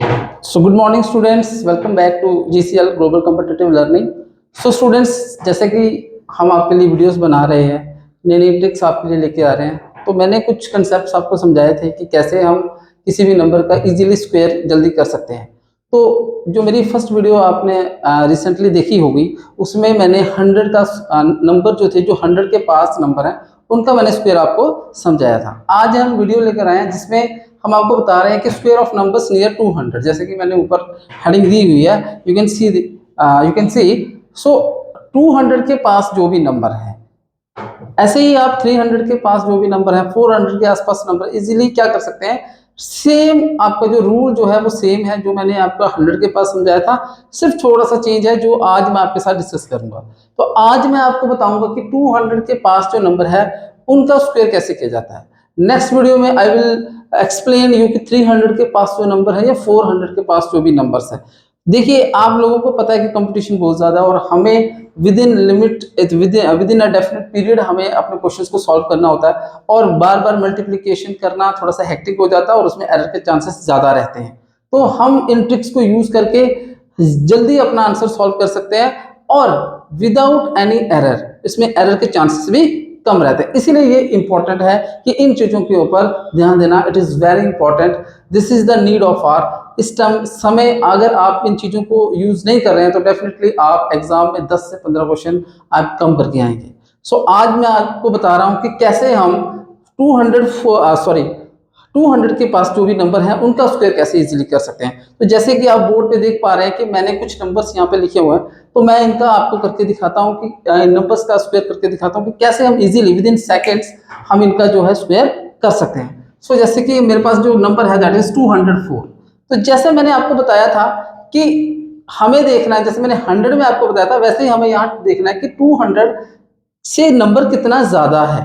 So good morning students, welcome back to GCL global competitive learning. So students, जैसे कि हम आपके लिए वीडियोस बना रहे हैं, नई नई ट्रिक्स आपके लिए लेके आ रहे हैं, तो मैंने कुछ कंसेप्ट्स आपको समझाए थे कि कैसे हम किसी भी नंबर का इजीली स्क्वायर जल्दी कर सकते हैं। तो जो मेरी फर्स्ट वीडियो आपने रिसेंटली देखी होगी, उसमें मैंने 100 का नंबर जो थे, जो 100 के पास नंबर हैं, उनका मैंने स्क्वायर आपको समझाया था। आज हम वीडियो लेकर आए हैं जिसमें हम आपको बता रहे हैं कि स्क्वायर ऑफ नंबर्स नियर 200, जैसे कि मैंने ऊपर हेडिंग दी हुई है, यू कैन सी। सो 200 के पास जो भी नंबर है, ऐसे ही आप 300 के पास जो भी नंबर है, 400 के आसपास नंबर, इजीली क्या कर सकते हैं, सेम आपका जो रूल जो है वो सेम है जो मैंने आपका 100 के पास समझाया था, सिर्फ थोड़ा सा चेंज है जो आज मैं आपके साथ डिस्कस करूंगा। तो आज मैं आपको बताऊंगा कि 200 के पास जो नंबर है उनका स्क्वायर कैसे किया जाता है। नेक्स्ट वीडियो में आई विल एक्सप्लेन यू कि 300 के पास जो नंबर है या 400 के पास जो भी नंबर्स है। देखिए, आप लोगों को पता है कि कंपटीशन बहुत ज़्यादा है और हमें with in limit, with in a definite period हमें अपने क्वेश्चंस को सॉल्व करना होता है, और बार बार मल्टीप्लिकेशन करना थोड़ा सा हेक्टिक हो जाता है और उसमें एरर के चांसेस ज़्यादा रहते हैं। तो हम इन ट्रिक्स को यूज़ करके जल्दी अपना आंसर सॉल्व कर सकते हैं और विदाउट एनी एरर, इसमें एरर के चांसेस भी कम रहते हैं। इसीलिए ये इंपॉर्टेंट है कि इन चीज़ों के ऊपर ध्यान देना, it is very important, this is the need of hour. इस टाइम समय अगर आप इन चीज़ों को यूज़ नहीं कर रहे हैं तो डेफिनेटली आप एग्जाम में 10 से 15 क्वेश्चन आप कम करके आएंगे। सो आज मैं आपको बता रहा हूँ कि कैसे हम 200 के पास जो भी नंबर है उनका स्क्वायर कैसे इजीली कर सकते हैं। तो जैसे कि आप बोर्ड पे देख पा रहे हैं कि मैंने कुछ नंबर्स यहाँ पे लिखे हुए हैं, तो मैं इनका आपको करके दिखाता हूँ कि नंबर्स का स्क्वायर करके दिखाता हूँ कि कैसे हम इजीली विद इन सेकेंड्स हम इनका जो है स्क्वायर कर सकते हैं। सो जैसे कि मेरे पास जो नंबर है दैट इज 204। तो जैसे मैंने आपको बताया था कि हमें देखना है, जैसे मैंने 100 में आपको बताया था, वैसे ही हमें यहाँ देखना है कि 200 से नंबर कितना ज्यादा है।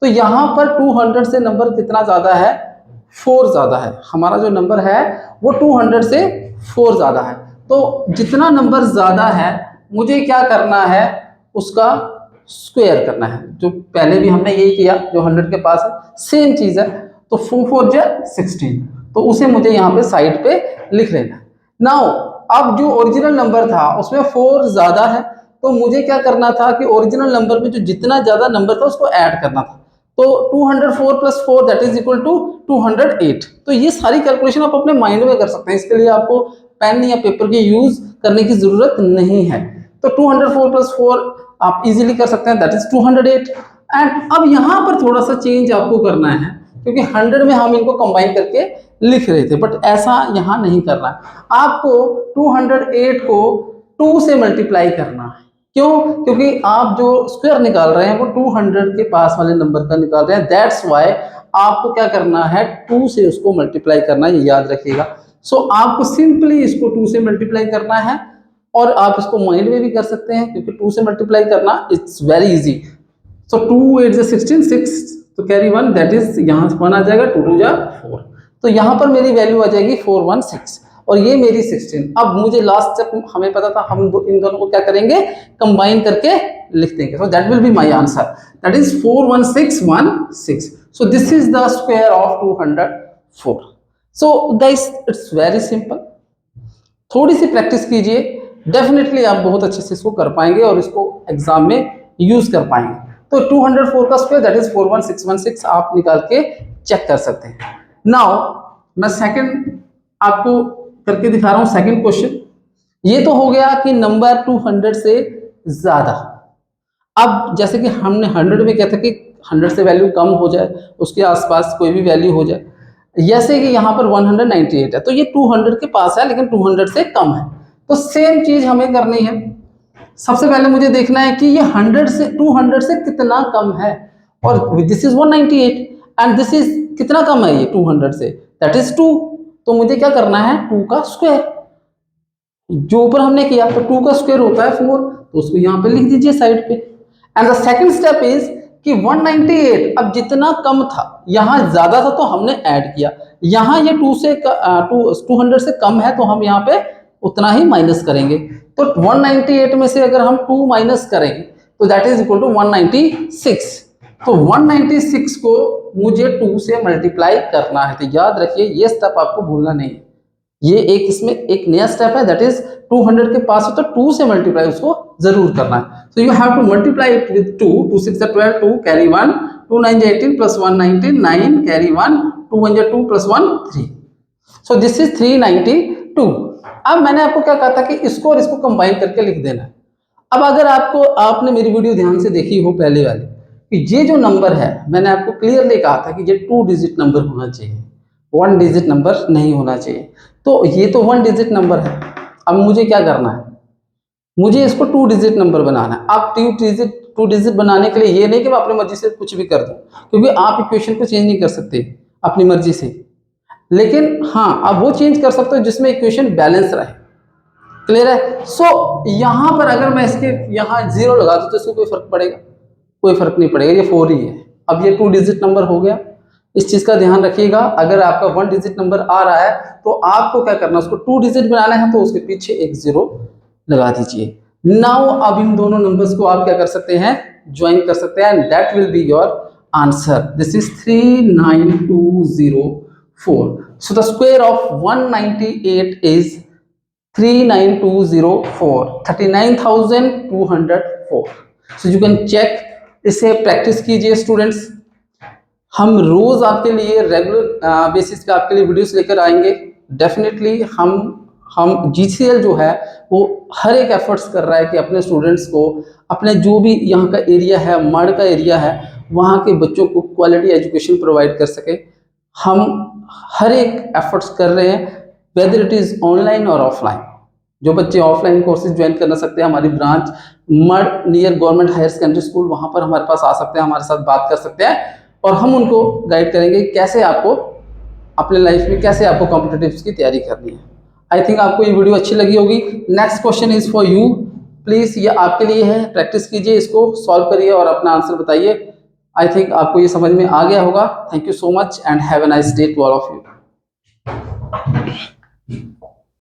तो यहाँ पर 200 से नंबर कितना ज्यादा है, 4 ज्यादा है। हमारा जो नंबर है वो 200 से 4 ज्यादा है। तो जितना नंबर ज्यादा है मुझे क्या करना है, उसका स्क्वायर करना है। जो पहले भी हमने यही किया, जो 100 के पास है सेम चीज है। तो 4 4 जा 16, तो उसे मुझे यहाँ पे साइड पे लिख लेना है। नाउ अब जो ओरिजिनल नंबर था उसमें 4 ज्यादा है, तो मुझे क्या करना था कि ओरिजिनल नंबर में जो जितना ज्यादा नंबर था उसको ऐड करना था। तो 204 plus 4 that is equal to 208। तो ये सारी कैलकुलेशन आप अपने माइंड में कर सकते हैं, इसके लिए आपको पेन या पेपर के यूज करने की जरूरत नहीं है। तो 204 प्लस 4 आप इजीली कर सकते हैं, दैट इज 208। एंड अब यहाँ पर थोड़ा सा चेंज आपको करना है, क्योंकि 100 में हम इनको कंबाइन करके लिख रहे थे, बट ऐसा यहाँ नहीं करना है। आपको 208 को 2 से मल्टीप्लाई करना है। क्यों? क्योंकि आप जो स्क्वायर निकाल रहे हैं वो 200 के पास वाले नंबर का निकाल रहे हैं, दैट्स वाई आपको क्या करना है, 2 से उसको मल्टीप्लाई करना है, ये याद रखिएगा। सो आपको सिंपली इसको 2 से मल्टीप्लाई करना है, और आप इसको माइंड में भी कर सकते हैं क्योंकि 2 से मल्टीप्लाई करना इट्स वेरी इजी। सो 2 8 जा 16, 6 तो कैरी 1, दैट इज यहाँ 1 आ जाएगा, 2 2 जा 4, तो यहाँ पर मेरी वैल्यू आ जाएगी 416 और ये मेरी 16। अब मुझे लास्ट स्टेप हमें पता था, हम इन दोनों को क्या करेंगे, कंबाइन करके लिख देंगे। So that will be my answer, that is 41616। So this is the square of 204। So guys it's very simple, थोड़ी सी प्रैक्टिस कीजिए, डेफिनेटली आप बहुत अच्छे से इसको कर पाएंगे और इसको एग्जाम में यूज कर पाएंगे। तो 204 का स्क्वायर दैट इज 41616 आप निकाल के चेक कर सकते हैं। नाउ मैं सेकंड आपको करके दिखा रहा हूं, सेकंड क्वेश्चन। ये तो हो गया कि नंबर 200 से ज्यादा। अब जैसे कि हमने 100 में कहता कि 100 से वैल्यू कम हो जाए, उसके आसपास कोई भी वैल्यू हो जाए, जैसे कि यहाँ पर 198 है, तो ये 200 के पास है लेकिन 200 से कम है। तो सेम चीज हमें करनी है। सबसे पहले मुझे देखना है कि ये 200 से कितना कम है, और this is 198 and this is कितना कम है ये 200 से, दैट इज 2। तो मुझे क्या करना है, 2 का स्क्वायर, जो ऊपर हमने किया तो 2 का स्क्वायर होता है 4, तो उसको यहाँ पे लिख दीजिए साइड पे। And the second step is कि 198 अब जितना कम था, यहाँ ज्यादा था तो हमने ऐड किया, यहाँ ये 200 से कम है तो हम यहाँ पे उतना ही माइनस करेंगे। तो 198 में से अगर हम 2 माइनस करेंगे तो दैट इज इक्वल टू 196। तो 196 को मुझे 2 से मल्टीप्लाई करना है, तो याद रखिए ये स्टेप आपको भूलना नहीं है। ये एक इसमें एक नया स्टेप है, दैट इज 200 के पास हो तो 2 से मल्टीप्लाई उसको जरूर करना है। So you have to multiply it with 2, 2 6 12, 2 carry 1, 2 9 18 plus 1 19, 9 carry 1, 2 1 2 plus 1 3। So this is 392। अब मैंने आपको क्या कहा था कि इसको और इसको कंबाइन करके लिख देना है। अब अगर आपने मेरी वीडियो ध्यान से देखी हो पहले वाली, कि ये जो नंबर है मैंने आपको क्लियरली कहा था कि ये 2 डिजिट नंबर होना चाहिए, 1 डिजिट नंबर नहीं होना चाहिए। तो ये तो 1 डिजिट नंबर है। अब मुझे क्या करना है, मुझे इसको 2 डिजिट नंबर बनाना है। आप 2 डिजिट बनाने के लिए ये नहीं कि मैं अपनी मर्जी से कुछ भी कर दूं, क्योंकि आप इक्वेशन को चेंज नहीं कर सकते अपनी मर्जी से, लेकिन हाँ आप वो चेंज कर सकते हो जिसमें इक्वेशन बैलेंस रहे। क्लियर है? सो यहाँ पर अगर मैं इसके यहाँ 0 लगा दूं तो इसको कोई फर्क पड़ेगा? कोई फर्क नहीं पड़ेगा, ये 4 ही है। अब ये 2 डिजिट नंबर हो गया। इस चीज का ध्यान रखिएगा, अगर आपका 1 डिजिट नंबर आ रहा है तो आपको क्या करना है, उसको 2 डिजिट बनाना है तो उसके पीछे एक 0 लगा दीजिए। नाउ अब इन दोनों नंबर्स को आप क्या कर सकते हैं, ज्वाइन कर सकते हैं, and that will be your answer. This is 39204। So the square of 198 is 39204, 39,204। So you can check, इसे प्रैक्टिस कीजिए स्टूडेंट्स। हम रोज आपके लिए रेगुलर बेसिस पे आपके लिए वीडियोस लेकर आएंगे। डेफिनेटली हम जीसीएल जो है वो हर एक एफर्ट्स कर रहा है कि अपने स्टूडेंट्स को, अपने जो भी यहाँ का एरिया है, मड का एरिया है, वहाँ के बच्चों को क्वालिटी एजुकेशन प्रोवाइड कर सके। हम हर एक एफर्ट्स कर रहे हैं, वेदर इट इज़ ऑनलाइन और ऑफलाइन। जो बच्चे ऑफलाइन कोर्सेज ज्वाइन करना सकते हैं, हमारी ब्रांच मड near government higher secondary school, वहाँ पर हमारे पास आ सकते हैं, हमारे साथ बात कर सकते हैं और हम उनको गाइड करेंगे कैसे आपको अपने लाइफ में कैसे आपको कॉम्पिटिटिव्स की तैयारी करनी है। आई थिंक आपको ये वीडियो अच्छी लगी होगी। Next question is for you, please ये आपके लिए है, प्रैक्टिस कीजिए, इसको सॉल्व करिए और अपना आंसर बताइए। आई थिंक आपको ये समझ में आ गया होगा। Thank you so much and have a nice day to all of you.